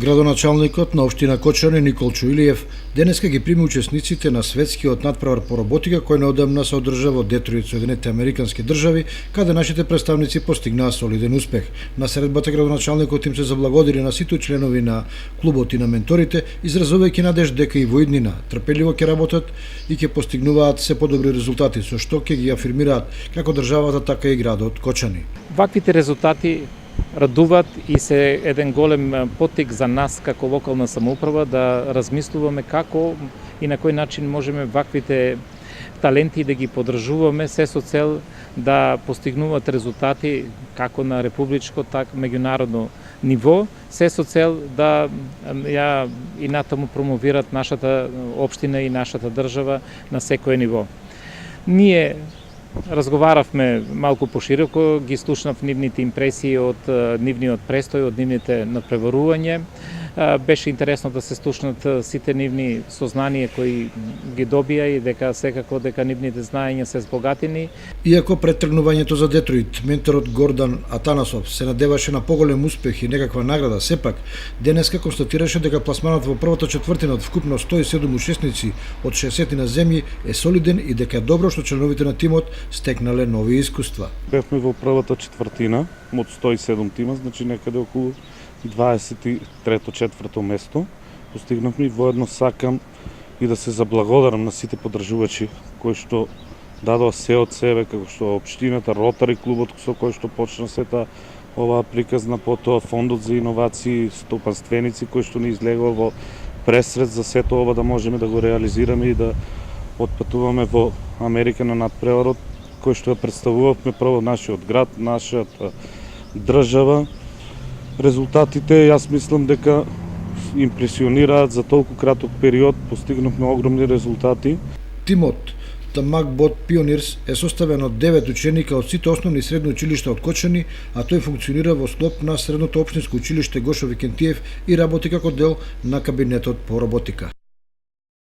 Градоначалникот на општина Кочани Никол Чуилиев денеска ги прими учесниците на светскиот надпревар по роботика кој неодамна се одржа во Детройт, Соединетите Американски држави, каде нашите представници постигнаа солиден успех. На средбата градоначалникот им се заблагодари на сите членови на клубот и на менторите, изразувајќи надеж дека и во иднина трпеливо ќе работат и ќе постигнуваат се подобри резултати, со што ќе ги афирмираат како државата, така и градот Кочани. Ваквите резултати радуваат и се еден голем поттик за нас како локална самоуправа да размислуваме како и на кој начин можеме ваквите таленти да ги поддржуваме, се со цел да постигнуваат резултати како на републичко, така и меѓународно ниво, се со цел да ја и натаму промовират нашата општина и нашата држава на секое ниво. Ние разговаравме малку пошироко, ги слушнав нивните импресии од нивниот престој, од нивните надпреварување. Беше интересно да се слушнат сите нивни сознанија кои ги добија и дека секако дека нивните знаења се збогатени. Иако пред тргнувањето за Детройт, менторот Гордан Атанасов се надеваше на поголем успех и некаква награда, сепак денеска констатираше дека пласманот во првата четвртина од вкупно 107 учесници од 60 на земји е солиден и дека е добро што членовите на тимот стекнале нови искуства. Бевме во првата четвртина од 107 тима, значи некаде околу 23-4 место. Постигнавме и воедно сакам и да се заблагодарам на сите поддржувачи кои што дадоа се од себе, како што општината, Ротари клубот со кој што почна сета оваа приказна, потоа фондот за иновации, стопанственици кои што ни излегува во пресред за сето ова да можеме да го реализираме и да отпатуваме во Америка на надпреварот кој што ја представувавме прво нашиот град, нашата држава. Резултатите, јас мислам дека импресионираат за толку краток период, постигнавме огромни резултати. Тимот Тамакбот Пионирс е составен од 9 ученика од сите основни и средни училишта од Кочани, а тој функционира во склоп на Средното општинско училиште Гошо Викентиев и работи како дел на кабинетот по роботика.